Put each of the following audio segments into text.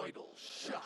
Vital Shot.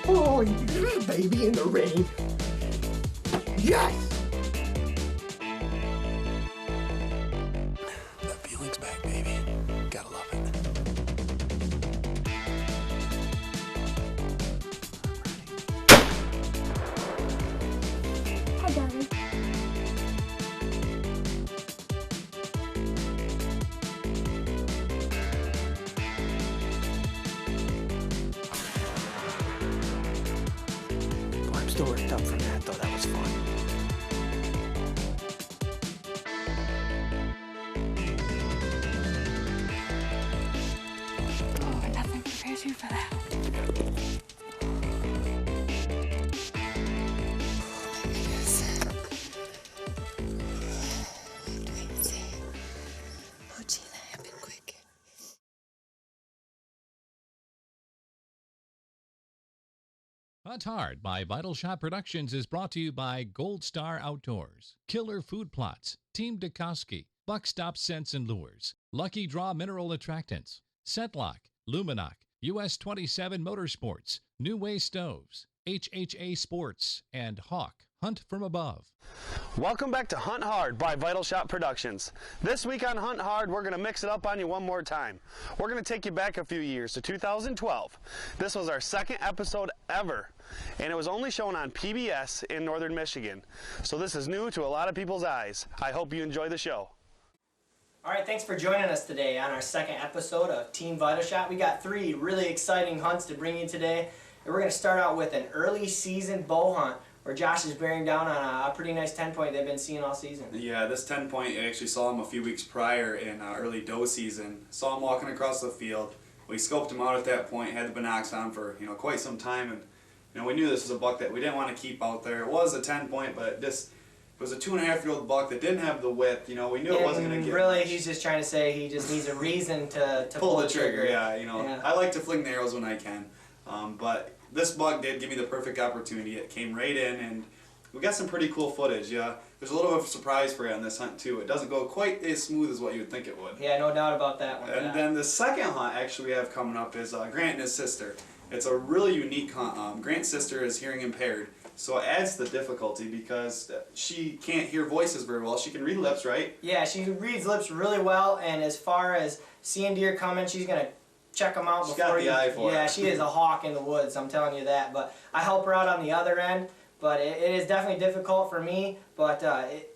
Oh, yeah, baby in the rain. Yes! That feeling's back, baby. Gotta love it. Hi, Daddy. Oh, I'm still worked up from that, though. That was fun. Oh, nothing prepares you for that. Oh, gee, that happened quick. Hunt Hard by Vital Shot Productions is brought to you by Gold Star Outdoors, Killer Food Plots, Team Dukoski, Buckstop Scents and Lures, Lucky Draw Mineral Attractants, Scentlock, Luminoc, US 27 Motorsports, New Way Stoves, HHA Sports, and Hawk Hunt from Above. Welcome back to Hunt Hard by Vital Shot Productions. This week on Hunt Hard, we're going to mix it up on you one more time. We're going to take you back a few years to 2012. This was our second episode ever, and it was only shown on PBS in Northern Michigan. So this is new to a lot of people's eyes. I hope you enjoy the show. All right, thanks for joining us today on our second episode of Team Vital Shot. We got 3 really exciting hunts to bring you today. And we're going to start out with an early season bow hunt where Josh is bearing down on a pretty nice 10-point they've been seeing all season. Yeah, this 10-point, I actually saw him a few weeks prior in early doe season. Saw him walking across the field. We scoped him out at that point, had the binocs on for quite some time, and we knew this was a buck that we didn't want to keep out there. It was a 10-point, but it was a 2.5-year-old buck that didn't have the width. We knew it wasn't going to get really, much. he's just trying to say he just needs a reason to pull the trigger. Yeah, Yeah. I like to fling the arrows when I can, but this buck did give me the perfect opportunity. It came right in, and we got some pretty cool footage. Yeah, there's a little bit of a surprise for you on this hunt too. It doesn't go quite as smooth as what you would think it would. Yeah, no doubt about that one. And then the second hunt actually we have coming up is Grant and his sister. It's a really unique hunt. Grant's sister is hearing impaired, so it adds to the difficulty because she can't hear voices very well. She can read lips, right? Yeah, she reads lips really well, and as far as seeing deer coming, she's going to check them out She's before got the eye for Yeah, it. she is a hawk in the woods, I'm telling you that. But I help her out on the other end, but it is definitely difficult for me, but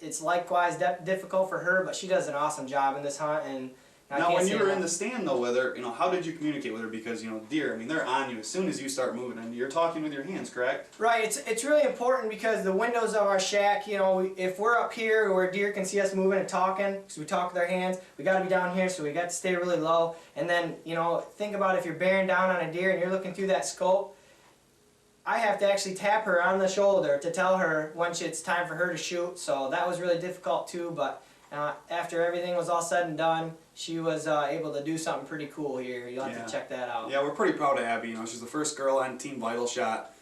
it's likewise difficult for her, but she does an awesome job in this hunt. And I Now, can't when say you were enough. in the stand though with her, how did you communicate with her? Because deer, they're on you as soon as you start moving, and you're talking with your hands, correct? Right, it's really important because the windows of our shack, if we're up here where deer can see us moving and talking, because we talk with our hands, we got to be down here, so we got to stay really low. And then, think about if you're bearing down on a deer and you're looking through that scope, I have to actually tap her on the shoulder to tell her when it's time for her to shoot. So that was really difficult too, but after everything was all said and done, she was able to do something pretty cool here. You'll have to check that out. Yeah, we're pretty proud of Abby. She's the first girl on Team Vital Shot.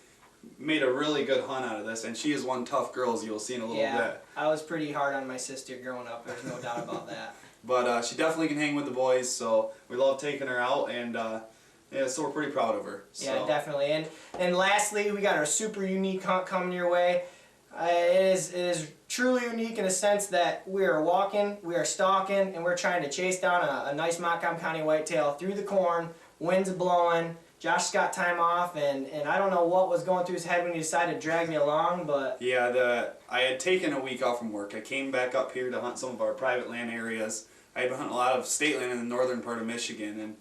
Made a really good hunt out of this, and she is one tough girl, as you'll see in a little bit. I was pretty hard on my sister growing up. There's no doubt about that. But she definitely can hang with the boys, so we love taking her out, and so we're pretty proud of her. So. Yeah, definitely. And lastly, we got our super unique hunt coming your way. It is truly unique in the sense that we are walking, we are stalking, and we're trying to chase down a nice Montcalm County whitetail through the corn. Winds blowing. Josh's got time off, and I don't know what was going through his head when he decided to drag me along, but... Yeah, I had taken a week off from work. I came back up here to hunt some of our private land areas. I had been hunting a lot of state land in the northern part of Michigan, and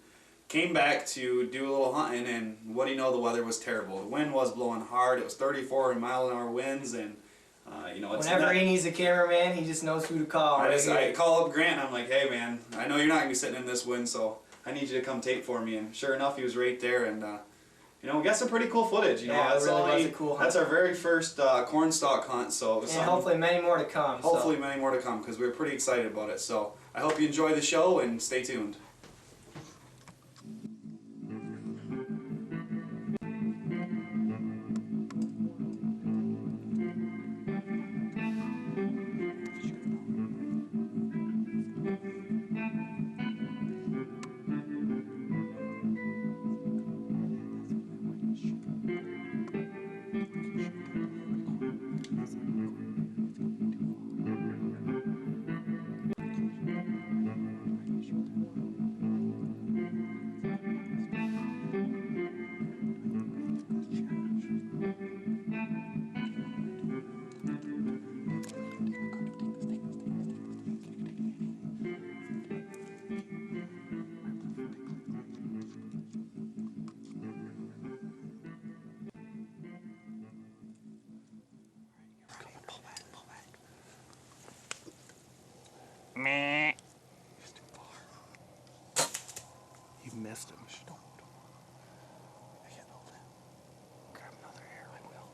came back to do a little hunting, and what do you know, the weather was terrible. The wind was blowing hard. It was 34 mile-an-hour winds, and You know, it's whenever he needs a cameraman, he just knows who to call. I call up Grant and I'm like, hey man, I know you're not gonna be sitting in this wind, so I need you to come tape for me. And sure enough, he was right there, and you know, we got some pretty cool footage. You know, Yeah, that's it really only, was a cool hunt. That's our very first corn stalk hunt, so it was And hopefully many more to come. hopefully many more to come, because we were pretty excited about it. So I hope you enjoy the show and stay tuned. He's too far. You missed him. Don't. I can't hold it. Grab another hair. I will.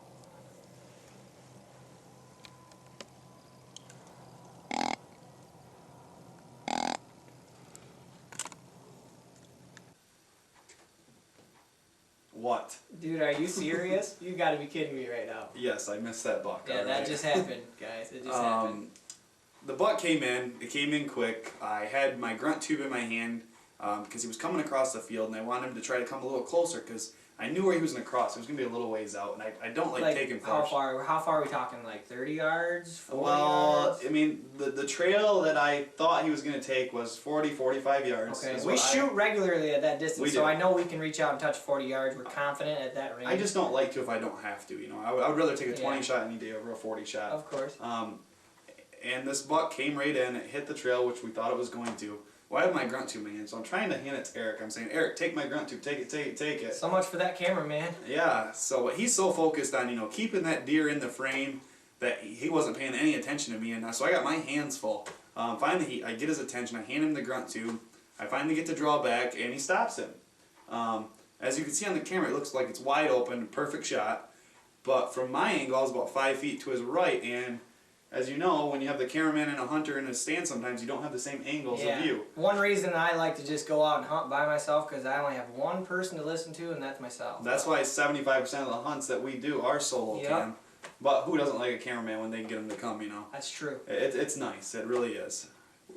What? Dude, are you serious? You got to be kidding me right now. Yes, I missed that buck. Yeah, all that right. just happened, guys. It just happened. The buck came in. It came in quick. I had my grunt tube in my hand because he was coming across the field, and I wanted him to try to come a little closer because I knew where he was going to cross. It was going to be a little ways out, and I don't like taking how first. far? How far are we talking? Like 30 yards? 40 Well, yards? I mean, the trail that I thought he was going to take was 40, 45 yards. Okay, is we what shoot regularly at that distance, We so do. I know we can reach out and touch 40 yards. We're confident at that range. I just don't like to if I don't have to. You know, I would rather take a 20 Yeah. shot any day over a 40 shot. Of course. And this buck came right in. It hit the trail, which we thought it was going to. Well, I have my grunt tube in my hand, so I'm trying to hand it to Eric. I'm saying, Eric, take my grunt tube. Take it, take it, take it. So much for that camera, man. Yeah, so he's so focused on, you know, keeping that deer in the frame that he wasn't paying any attention to me, and so I got my hands full. Finally, I get his attention, I hand him the grunt tube, I finally get to draw back, and he stops him. As you can see on the camera, it looks like it's wide open, perfect shot, but from my angle, I was about 5 feet to his right, and as you know, when you have the cameraman and a hunter in a stand, sometimes you don't have the same angles of view. One reason I like to just go out and hunt by myself because I only have one person to listen to, and that's myself. That's why 75% of the hunts that we do are solo Yep. cam. But who doesn't like a cameraman when they can get him to come, you know? That's true. It's nice, it really is.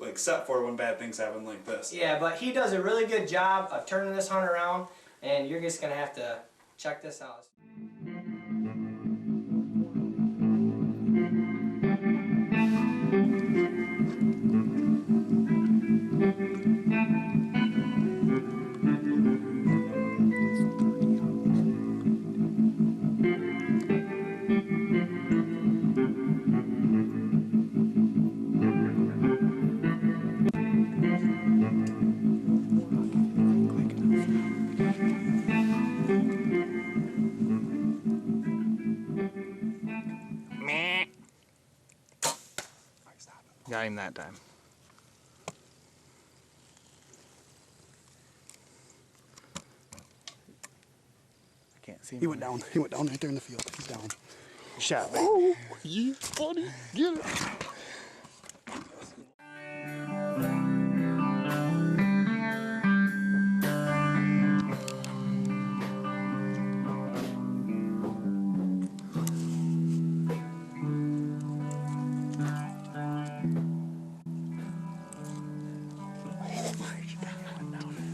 Except for when bad things happen like this. Yeah, but he does a really good job of turning this hunt around, and you're just going to have to check this out. Got him that time. I can't see him. He went down. He went down right there in the field. He's down. Shot, baby. Oh, yeah, buddy. Get it.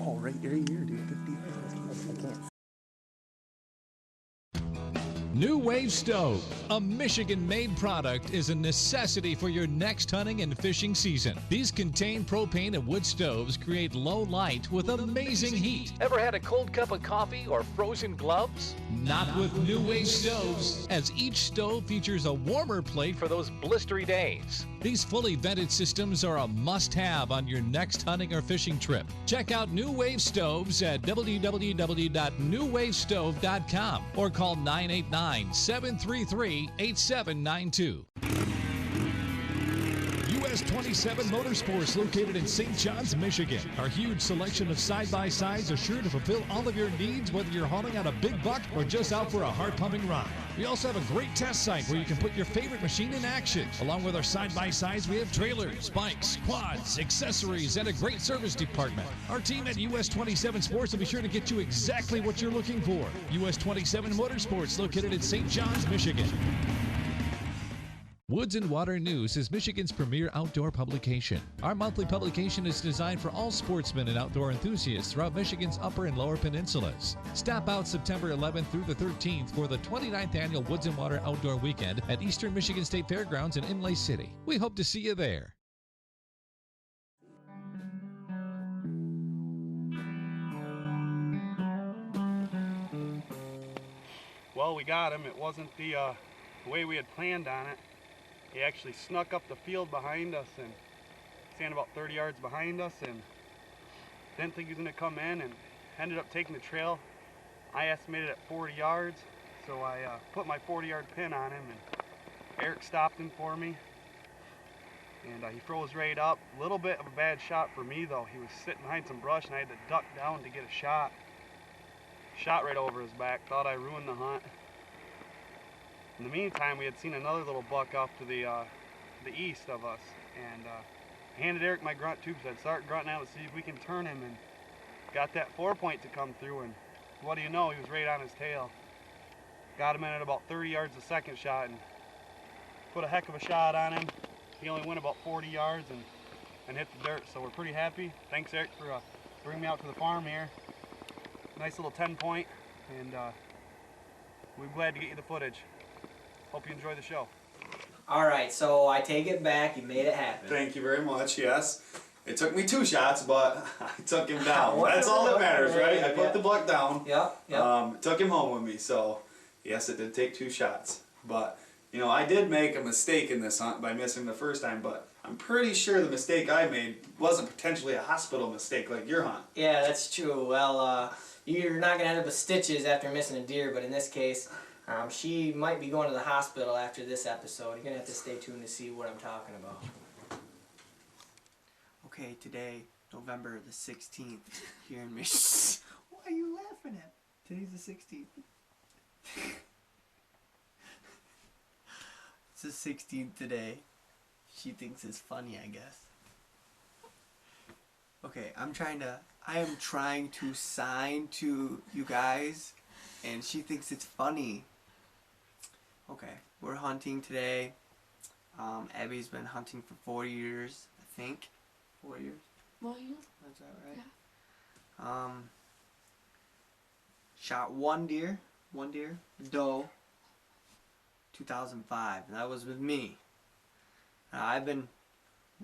Oh, right here, dude. 50 yards. I can't. New Wave Stove, a Michigan-made product, is a necessity for your next hunting and fishing season. These contained propane and wood stoves create low light with amazing heat. Ever had a cold cup of coffee or frozen gloves? Not with New Wave Stoves, as each stove features a warmer plate for those blistery days. These fully vented systems are a must-have on your next hunting or fishing trip. Check out New Wave Stoves at www.newwavestove.com or call 989-733-8792. US 27 Motorsports, located in St. John's, Michigan. Our huge selection of side-by-sides are sure to fulfill all of your needs, whether you're hauling out a big buck or just out for a heart-pumping ride. We also have a great test site where you can put your favorite machine in action. Along with our side-by-sides, we have trailers, bikes, quads, accessories, and a great service department. Our team at US 27 Sports will be sure to get you exactly what you're looking for. US 27 Motorsports, located in St. John's, Michigan. Woods and Water News is Michigan's premier outdoor publication. Our monthly publication is designed for all sportsmen and outdoor enthusiasts throughout Michigan's upper and lower peninsulas. Stop out September 11th through the 13th for the 29th annual Woods and Water Outdoor Weekend at Eastern Michigan State Fairgrounds in Imlay City. We hope to see you there. Well, we got him. It wasn't the way we had planned on it. He actually snuck up the field behind us and standing about 30 yards behind us, and didn't think he was going to come in, and ended up taking the trail. I estimated at 40 yards, so I put my 40-yard pin on him, and Eric stopped him for me, and he froze right up. A little bit of a bad shot for me, though. He was sitting behind some brush, and I had to duck down to get a shot. Shot right over his back. Thought I ruined the hunt. In the meantime, we had seen another little buck off to the east of us, and handed Eric my grunt tube, said start grunting out to see if we can turn him, and got that 4-point to come through, and what do you know, he was right on his tail. Got him in at about 30 yards the second shot, and put a heck of a shot on him. He only went about 40 yards and hit the dirt, so we're pretty happy. Thanks, Eric, for bringing me out to the farm here. Nice little 10-point, and we're glad to get you the footage. Hope you enjoy the show. All right, so I take it back. You made it happen. Thank you very much, yes. It took me 2 shots, but I took him down. That's all that matters, right? I put the buck down. Yep. Took him home with me, so yes, it did take 2 shots. But, you know, I did make a mistake in this hunt by missing the first time, but I'm pretty sure the mistake I made wasn't potentially a hospital mistake like your hunt. Yeah, that's true. Well, you're not going to end up with stitches after missing a deer, but in this case, she might be going to the hospital after this episode. You're going to have to stay tuned to see what I'm talking about. Okay, today, November the 16th, here in Michigan. Why are you laughing at? Today's the 16th. It's the 16th today. She thinks it's funny, I guess. Okay, I am trying to sign to you guys, and she thinks it's funny. Okay, we're hunting today. Abby's been hunting for 4 years, I think. 4 years? Well, you. Is that right? Yeah. Shot one deer, doe, 2005, and that was with me.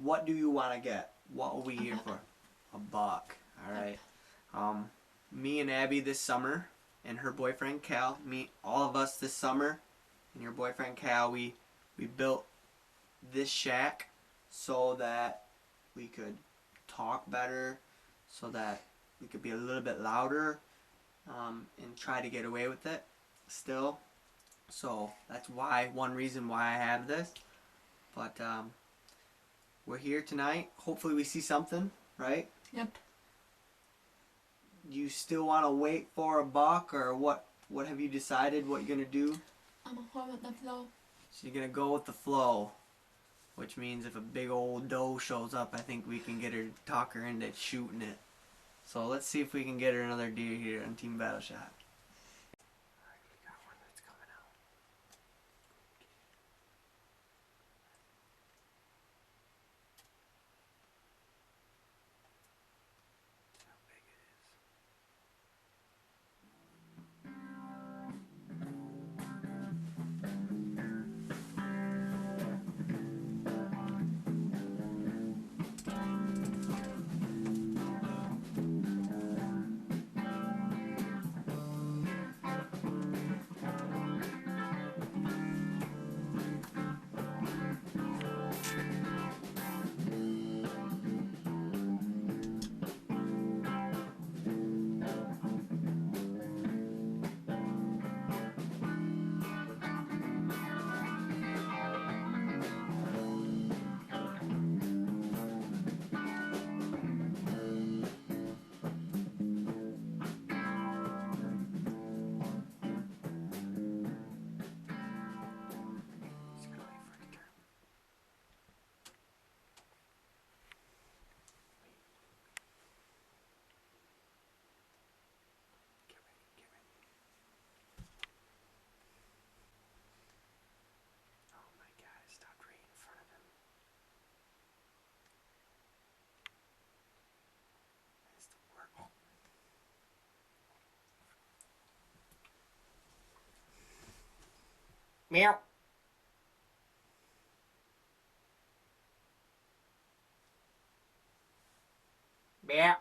What do you want to get? What are we here for? A buck. Alright. Me and Abby this summer, and her boyfriend Cal, all of us this summer, and your boyfriend Cal, we built this shack so that we could talk better, so that we could be a little bit louder, and try to get away with it still. So that's one reason why I have this. But we're here tonight. Hopefully we see something, right? Yep. You still want to wait for a buck, or what have you decided what you're going to do? I'm a whore with the flow. So you're going to go with the flow, which means if a big old doe shows up, I think we can get her, talk her into shooting it. So let's see if we can get her another deer here on Team Battle Shot. Meow. Meow.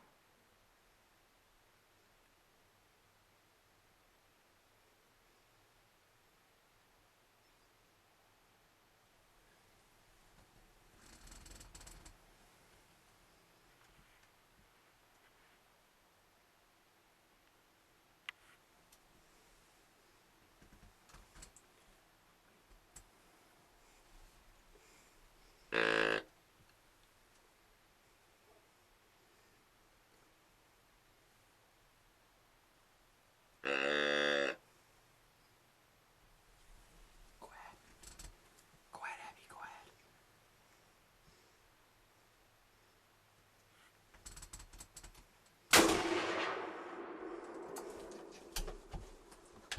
Go ahead, Abby, go ahead.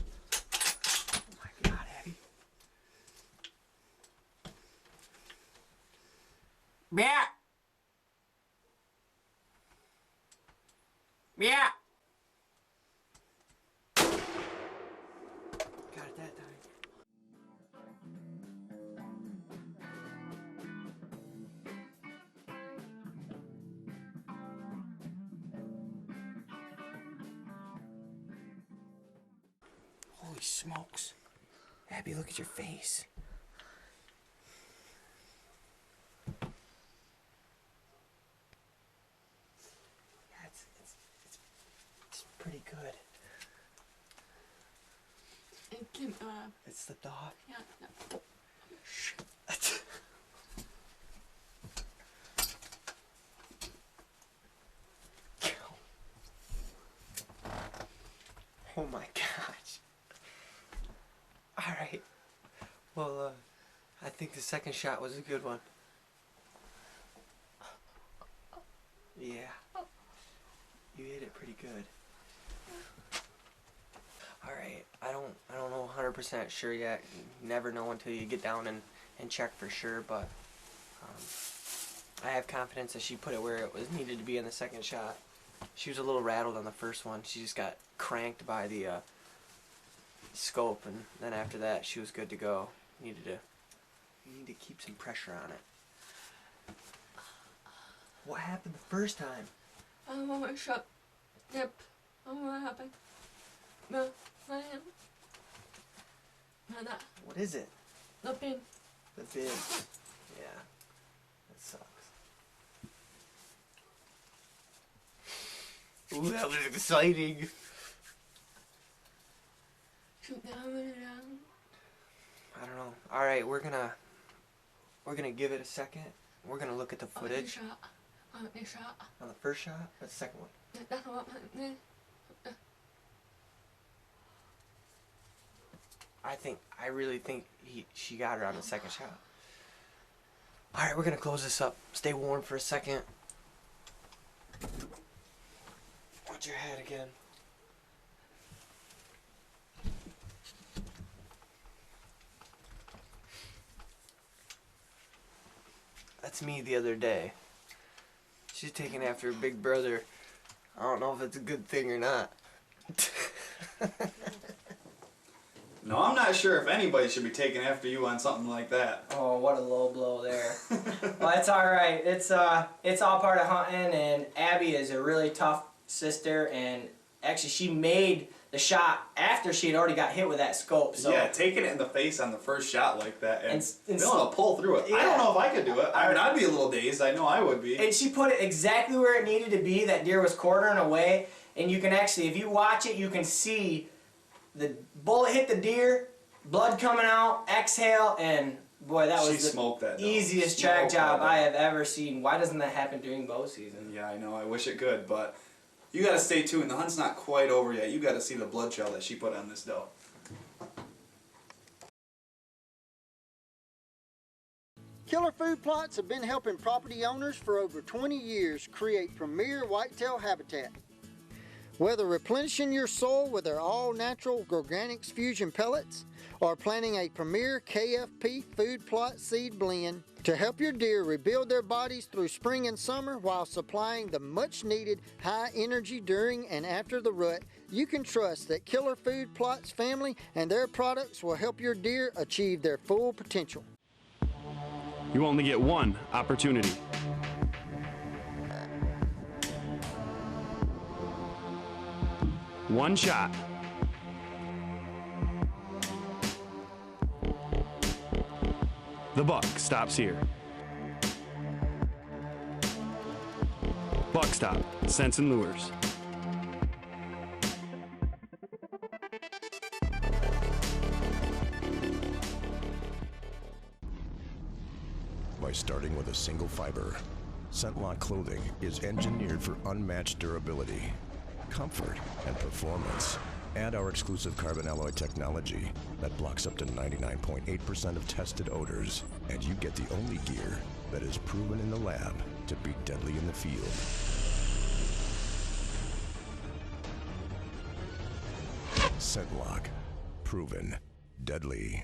Oh my God, Abby. Meow. Meow. Got it that time. Holy smokes. Abby, look at your face. Yeah, it's pretty good. It can, It slipped off. yeah, no. Oh my gosh. Alright. Well, I think the second shot was a good one. Yeah. You hit it pretty good. Alright, I don't know 100% sure yet. You never know until you get down and check for sure, but I have confidence that she put it where it was needed to be in the second shot. She was a little rattled on the first one. She just got cranked by the scope, and then after that she was good to go. You need to keep some pressure on it. What happened the first time? I want my shot. Yep. I don't know what happened. No, I am. No, that. What is it? The pin. The bid. Yeah. That sucks. Ooh, that was exciting. Shoot down and down. I don't know. All right, we're gonna give it a second. We're gonna look at the footage Shot. I want my shot. on the first shot, or the second one. That's what my. I really think she got her on the second shot. All right, we're gonna close this up. Stay warm for a second. Watch your head again. That's me the other day. She's taking after her big brother. I don't know if it's a good thing or not. No, I'm not sure if anybody should be taking after you on something like that. Oh, what a low blow there. Well, it's all right. It's all part of hunting, and Abby is a really tough sister, and actually she made the shot after she had already got hit with that scope. So Yeah, taking it in the face on the first shot like that and And being able to pull through it. I Yeah. don't know if I could do it. I mean, I'd be a little dazed. I know I would be. and she put it exactly where it needed to be. That deer was quartering away, and you can actually, if you watch it, you can see the bullet hit the deer, blood coming out, exhale, and boy, that She was the smoked that doe. easiest track Smoked job that doe. I have ever seen. Why doesn't that happen during bow season? Yeah, I know. I wish it could, but you got to stay tuned. The hunt's not quite over yet. You got to see the blood trail that she put on this doe. Killer Food Plots have been helping property owners for over 20 years create premier whitetail habitat. Whether replenishing your soil with their all-natural Organics Fusion pellets or planting a premier KFP food plot seed blend to help your deer rebuild their bodies through spring and summer while supplying the much-needed high energy during and after the rut, you can trust that Killer Food Plots family and their products will help your deer achieve their full potential. You only get one opportunity. One shot. The buck stops here. Buck Stop, Scents and Lures. By starting with a single fiber, ScentLock clothing is engineered for unmatched durability, comfort, and performance. Add our exclusive carbon alloy technology that blocks up to 99.8% of tested odors, and you get the only gear that is proven in the lab to be deadly in the field. ScentLock, proven deadly.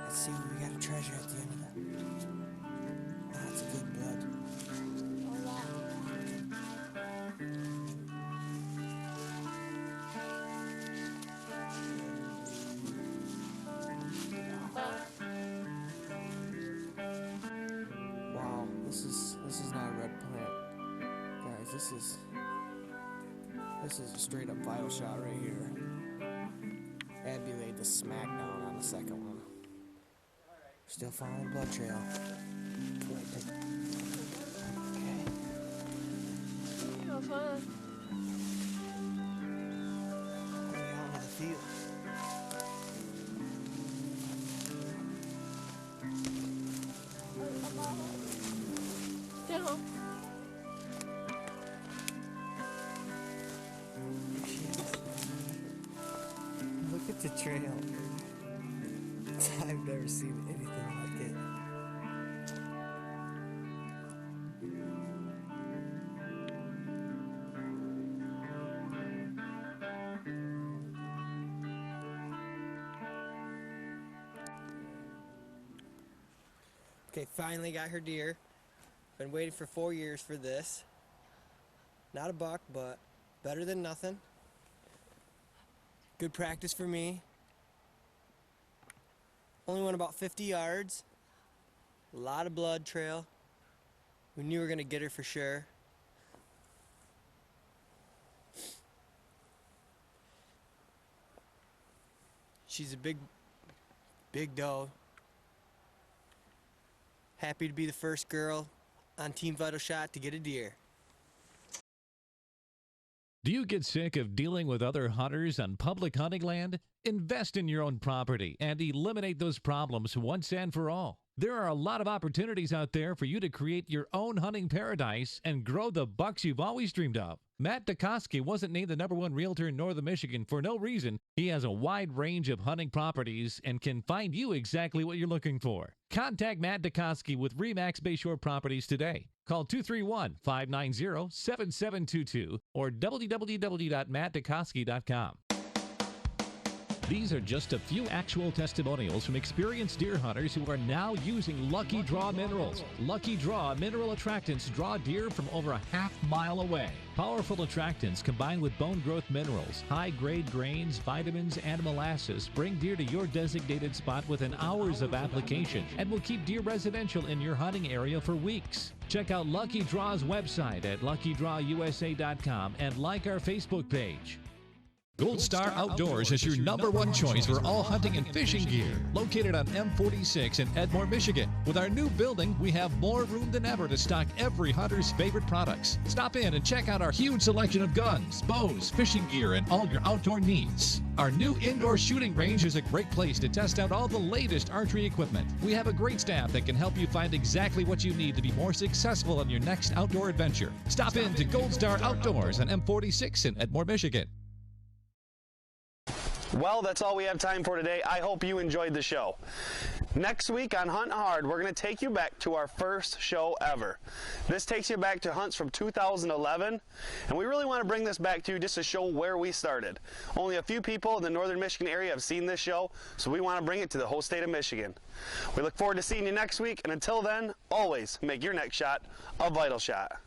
See, we got a treasure at the end of that. Lots of good blood. Wow, this is not a red plant, guys. This is a straight up vital shot right here. Abby laid the smack down on the second one. Still following blood trail. Okay. You're fine. Way out of the field. Down. Look at the trail. I've never seen anything like it. Okay, finally got her deer. Been waiting for 4 years for this. Not a buck, but better than nothing. Good practice for me. Only went about 50 yards. A lot of blood trail. We knew we were gonna get her for sure. She's a big doe. Happy to be the first girl on Team Vital Shot to get a deer. Do you get sick of dealing with other hunters on public hunting land? Invest in your own property and eliminate those problems once and for all. There are a lot of opportunities out there for you to create your own hunting paradise and grow the bucks you've always dreamed of. Matt Dukoski wasn't named the #1 realtor in Northern Michigan for no reason. He has a wide range of hunting properties and can find you exactly what you're looking for. Contact Matt Dukoski with RE/MAX Bayshore Properties today. Call 231-590-7722 or www.mattdukoski.com. These are just a few actual testimonials from experienced deer hunters who are now using Lucky Draw Minerals. Lucky Draw mineral attractants draw deer from over a half-mile away. Powerful attractants combined with bone growth minerals, high-grade grains, vitamins, and molasses bring deer to your designated spot within hours of application and will keep deer residential in your hunting area for weeks. Check out Lucky Draw's website at luckydrawusa.com and like our Facebook page. Gold Star Outdoors is your #1 choice for all hunting and fishing gear. Located on M46 in Edmore, Michigan. With our new building, we have more room than ever to stock every hunter's favorite products. Stop in and check out our huge selection of guns, bows, fishing gear, and all your outdoor needs. Our new indoor shooting range is a great place to test out all the latest archery equipment. We have a great staff that can help you find exactly what you need to be more successful on your next outdoor adventure. Stop in to Gold Star Outdoors on M46 in Edmore, Michigan. Well, that's all we have time for today. I hope you enjoyed the show. Next week on Hunt Hard, we're going to take you back to our first show ever. This takes you back to hunts from 2011, and we really want to bring this back to you just to show where we started. Only a few people in the northern Michigan area have seen this show, so we want to bring it to the whole state of Michigan. We look forward to seeing you next week, and until then, always make your next shot a vital shot.